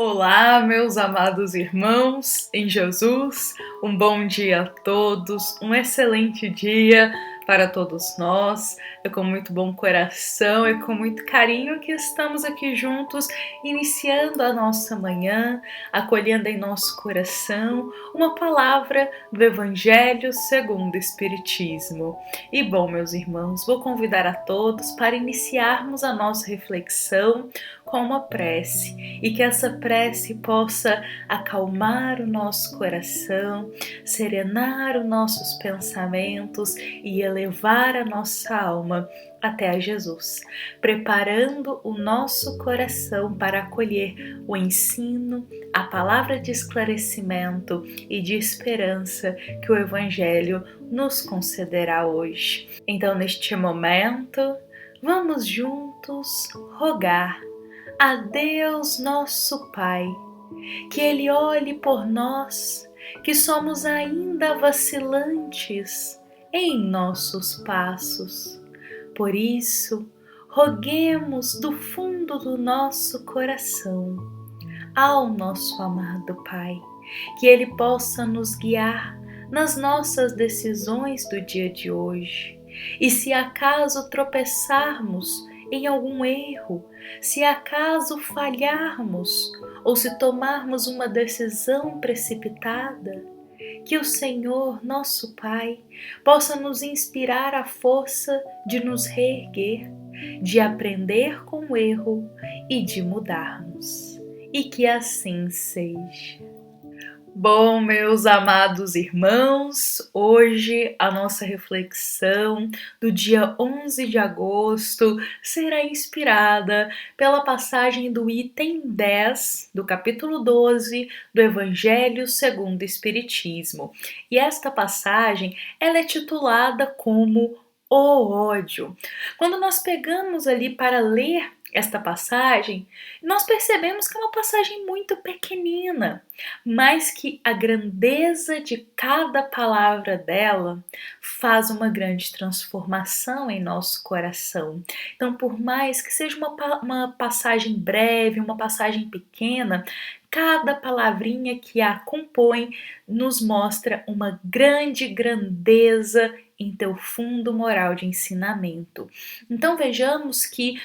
Olá, meus amados irmãos em Jesus, um bom dia a todos, um excelente dia para todos nós. É com muito bom coração e com muito carinho que estamos aqui juntos, iniciando a nossa manhã, acolhendo em nosso coração uma palavra do Evangelho segundo o Espiritismo. E bom, meus irmãos, vou convidar a todos para iniciarmos a nossa reflexão com uma prece e que essa prece possa acalmar o nosso coração, serenar os nossos pensamentos e elevar a nossa alma até a Jesus, preparando o nosso coração para acolher o ensino, a palavra de esclarecimento e de esperança que o Evangelho nos concederá hoje. Então, neste momento, vamos juntos rogar a Deus nosso Pai, que Ele olhe por nós, que somos ainda vacilantes em nossos passos. Por isso, roguemos do fundo do nosso coração ao nosso amado Pai, que Ele possa nos guiar nas nossas decisões do dia de hoje. E se acaso tropeçarmos em algum erro, se acaso falharmos ou se tomarmos uma decisão precipitada, que o Senhor, nosso Pai, possa nos inspirar a força de nos reerguer, de aprender com o erro e de mudarmos. E que assim seja. Bom, meus amados irmãos, hoje a nossa reflexão do dia 11 de agosto será inspirada pela passagem do item 10 do capítulo 12 do Evangelho segundo o Espiritismo. E esta passagem ela é titulada como O ódio. Quando nós pegamos ali para ler esta passagem, nós percebemos que é uma passagem muito pequenina, mas que a grandeza de cada palavra dela faz uma grande transformação em nosso coração. Então, por mais que seja uma passagem breve, uma passagem pequena, cada palavrinha que a compõe nos mostra uma grande grandeza em teu fundo moral de ensinamento. Então vejamos que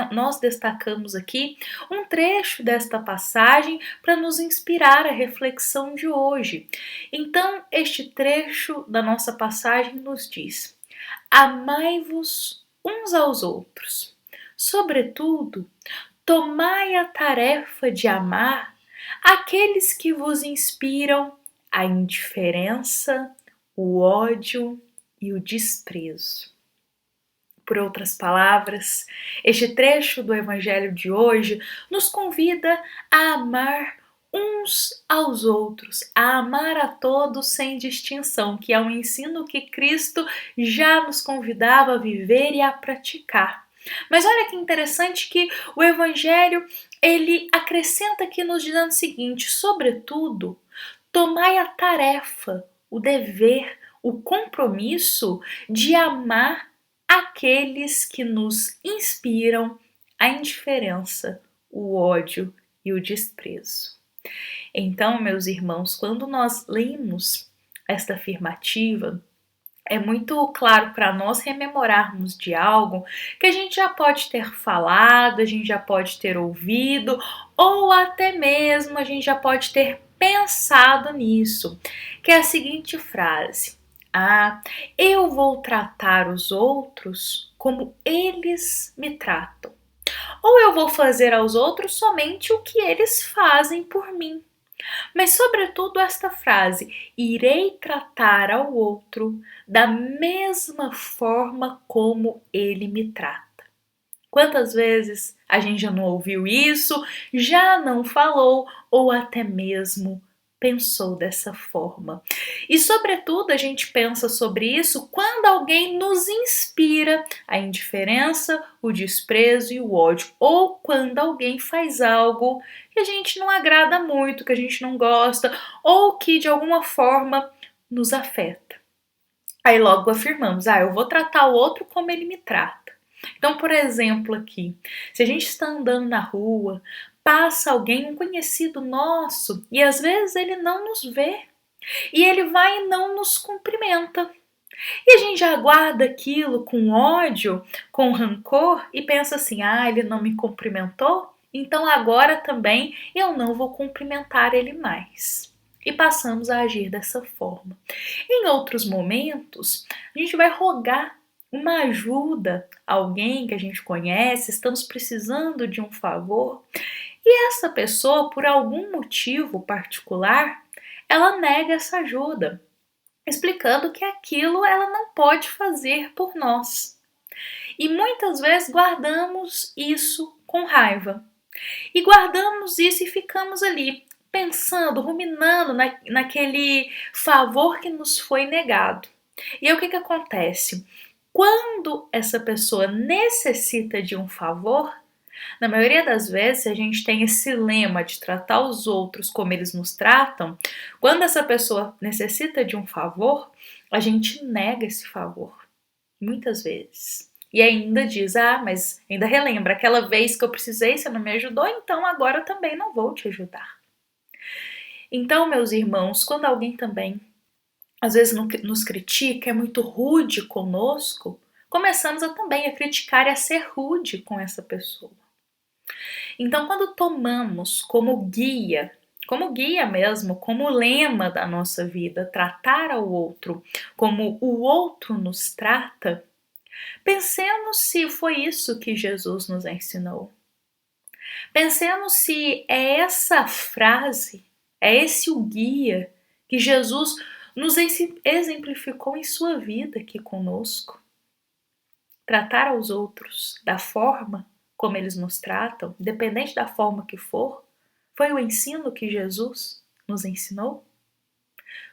nós destacamos aqui um trecho desta passagem para nos inspirar a reflexão de hoje. Então este trecho da nossa passagem nos diz: amai-vos uns aos outros. Sobretudo, tomai a tarefa de amar aqueles que vos inspiram a indiferença, o ódio e o desprezo. Por outras palavras, este trecho do Evangelho de hoje nos convida a amar uns aos outros, a amar a todos sem distinção, que é um ensino que Cristo já nos convidava a viver e a praticar. Mas olha que interessante que o Evangelho ele acrescenta aqui nos dizendo o seguinte: sobretudo, tomai a tarefa, o dever, o compromisso de amar aqueles que nos inspiram a indiferença, o ódio e o desprezo. Então, meus irmãos, quando nós lemos esta afirmativa, é muito claro para nós rememorarmos de algo que a gente já pode ter falado, a gente já pode ter ouvido, ou até mesmo a gente já pode ter pensado nisso, que é a seguinte frase: eu vou tratar os outros como eles me tratam, ou eu vou fazer aos outros somente o que eles fazem por mim. Mas, sobretudo, esta frase: irei tratar ao outro da mesma forma como ele me trata. Quantas vezes a gente já não ouviu isso, já não falou ou até mesmo pensou dessa forma? E, sobretudo, a gente pensa sobre isso quando alguém nos inspira a indiferença, o desprezo e o ódio, ou quando alguém faz algo que a gente não agrada muito, que a gente não gosta, ou que de alguma forma nos afeta. Aí logo afirmamos: eu vou tratar o outro como ele me trata. Então, por exemplo, aqui, se a gente está andando na rua, passa alguém, um conhecido nosso, e às vezes ele não nos vê, e ele vai e não nos cumprimenta. E a gente já guarda aquilo com ódio, com rancor e pensa assim: ah, ele não me cumprimentou, então agora também eu não vou cumprimentar ele mais. E passamos a agir dessa forma. Em outros momentos, a gente vai rogar uma ajuda a alguém que a gente conhece, estamos precisando de um favor, e essa pessoa, por algum motivo particular, ela nega essa ajuda, explicando que aquilo ela não pode fazer por nós. E muitas vezes guardamos isso com raiva. E guardamos isso e ficamos ali pensando, ruminando naquele favor que nos foi negado. E aí o que acontece? Quando essa pessoa necessita de um favor, na maioria das vezes, a gente tem esse lema de tratar os outros como eles nos tratam. Quando essa pessoa necessita de um favor, a gente nega esse favor, muitas vezes. E ainda diz, mas ainda relembra, aquela vez que eu precisei, você não me ajudou, então agora eu também não vou te ajudar. Então, meus irmãos, quando alguém também, às vezes, nos critica, é muito rude conosco, começamos também a criticar e a ser rude com essa pessoa. Então, quando tomamos como guia mesmo, como lema da nossa vida, tratar ao outro como o outro nos trata, pensemos se foi isso que Jesus nos ensinou. Pensemos se é essa frase, é esse o guia que Jesus nos exemplificou em sua vida aqui conosco. Tratar aos outros da forma como eles nos tratam, independente da forma que for, foi o ensino que Jesus nos ensinou?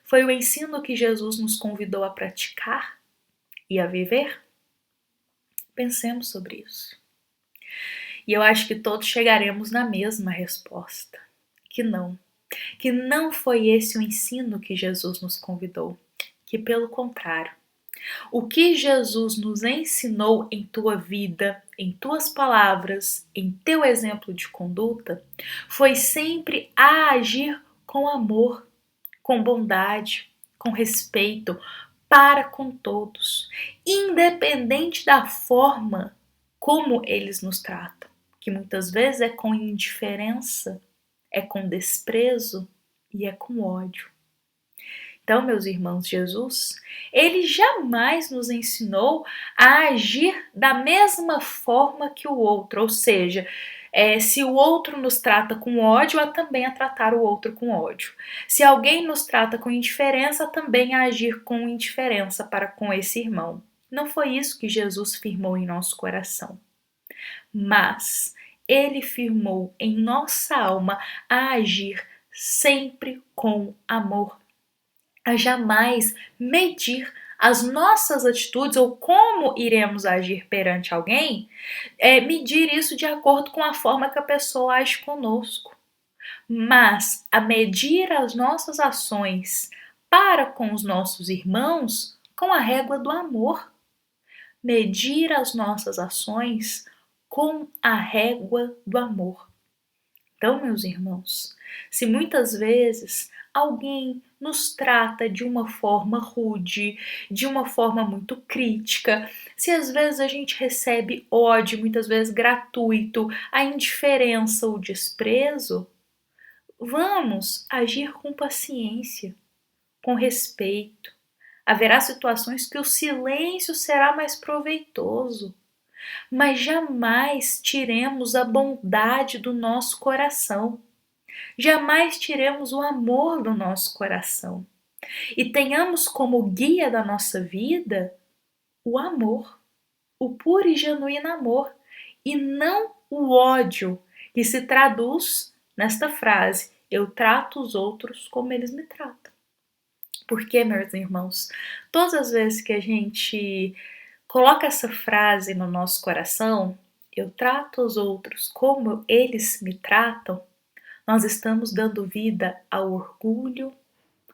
Foi o ensino que Jesus nos convidou a praticar e a viver? Pensemos sobre isso. E eu acho que todos chegaremos na mesma resposta, que não foi esse o ensino que Jesus nos convidou, que pelo contrário, o que Jesus nos ensinou em tua vida, em tuas palavras, em teu exemplo de conduta, foi sempre a agir com amor, com bondade, com respeito, para com todos, independente da forma como eles nos tratam, que muitas vezes é com indiferença, é com desprezo e é com ódio. Então, meus irmãos, Jesus, ele jamais nos ensinou a agir da mesma forma que o outro, ou seja, se o outro nos trata com ódio, também a tratar o outro com ódio. Se alguém nos trata com indiferença, também a agir com indiferença para com esse irmão. Não foi isso que Jesus firmou em nosso coração, mas ele firmou em nossa alma a agir sempre com amor, a jamais medir as nossas atitudes ou como iremos agir perante alguém, medir isso de acordo com a forma que a pessoa age conosco, mas a medir as nossas ações para com os nossos irmãos com a régua do amor. Medir as nossas ações com a régua do amor. Então, meus irmãos, se muitas vezes alguém nos trata de uma forma rude, de uma forma muito crítica, se às vezes a gente recebe ódio, muitas vezes gratuito, a indiferença ou desprezo, vamos agir com paciência, com respeito. Haverá situações que o silêncio será mais proveitoso, mas jamais tiremos a bondade do nosso coração. Jamais tiremos o amor do nosso coração. E tenhamos como guia da nossa vida o amor, o puro e genuíno amor, e não o ódio, que se traduz nesta frase: eu trato os outros como eles me tratam. Porque, meus irmãos, todas as vezes que a gente coloca essa frase no nosso coração, eu trato os outros como eles me tratam, nós estamos dando vida ao orgulho,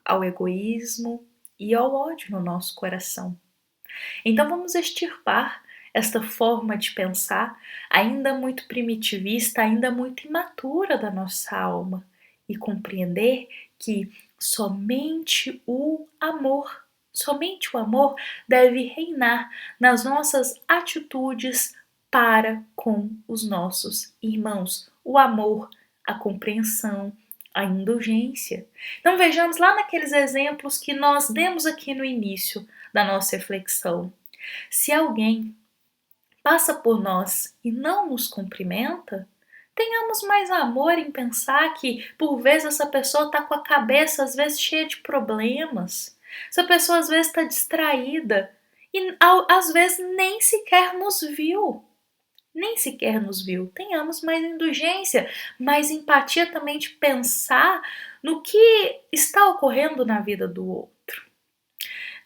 ao egoísmo e ao ódio no nosso coração. Então vamos extirpar esta forma de pensar ainda muito primitivista, ainda muito imatura da nossa alma e compreender que somente o amor deve reinar nas nossas atitudes para com os nossos irmãos. O amor, a compreensão, a indulgência. Então vejamos lá naqueles exemplos que nós demos aqui no início da nossa reflexão. Se alguém passa por nós e não nos cumprimenta, tenhamos mais amor em pensar que, por vezes, essa pessoa está com a cabeça, às vezes, cheia de problemas. Essa pessoa, às vezes, está distraída e, às vezes, nem sequer nos viu. Nem sequer nos viu. Tenhamos mais indulgência, mais empatia também de pensar no que está ocorrendo na vida do outro.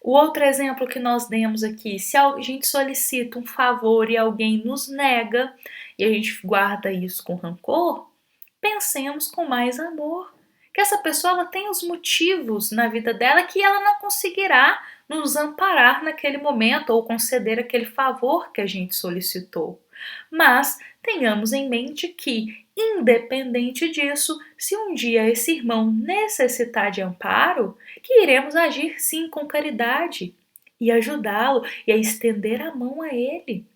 O outro exemplo que nós demos aqui, se a gente solicita um favor e alguém nos nega e a gente guarda isso com rancor, pensemos com mais amor. Que essa pessoa ela tem os motivos na vida dela que ela não conseguirá nos amparar naquele momento ou conceder aquele favor que a gente solicitou. Mas tenhamos em mente que, independente disso, se um dia esse irmão necessitar de amparo, que iremos agir sim com caridade e ajudá-lo e a estender a mão a ele.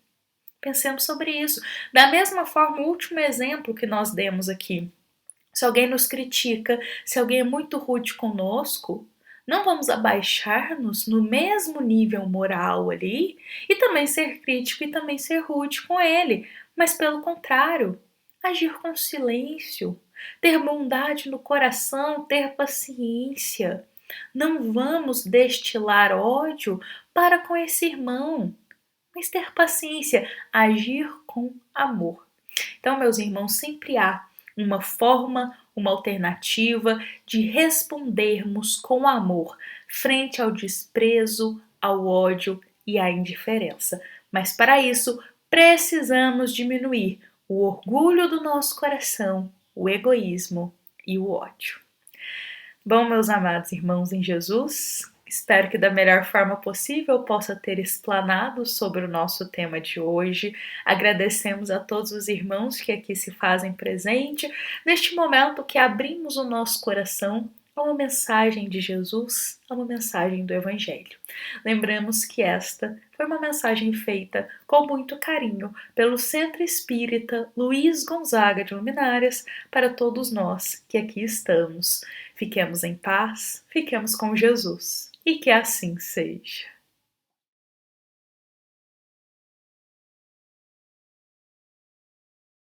Pensemos sobre isso. Da mesma forma, o último exemplo que nós demos aqui. Se alguém nos critica, se alguém é muito rude conosco, não vamos abaixar-nos no mesmo nível moral ali e também ser crítico e também ser rude com ele, mas pelo contrário, agir com silêncio, ter bondade no coração, ter paciência. Não vamos destilar ódio para com esse irmão, mas ter paciência, agir com amor. Então, meus irmãos, sempre há uma forma, uma alternativa de respondermos com amor frente ao desprezo, ao ódio e à indiferença. Mas para isso, precisamos diminuir o orgulho do nosso coração, o egoísmo e o ódio. Bom, meus amados irmãos em Jesus, espero que da melhor forma possível eu possa ter explanado sobre o nosso tema de hoje. Agradecemos a todos os irmãos que aqui se fazem presente neste momento que abrimos o nosso coração a uma mensagem de Jesus, a uma mensagem do Evangelho. Lembramos que esta foi uma mensagem feita com muito carinho pelo Centro Espírita Luiz Gonzaga de Luminárias para todos nós que aqui estamos. Fiquemos em paz, fiquemos com Jesus e que assim seja.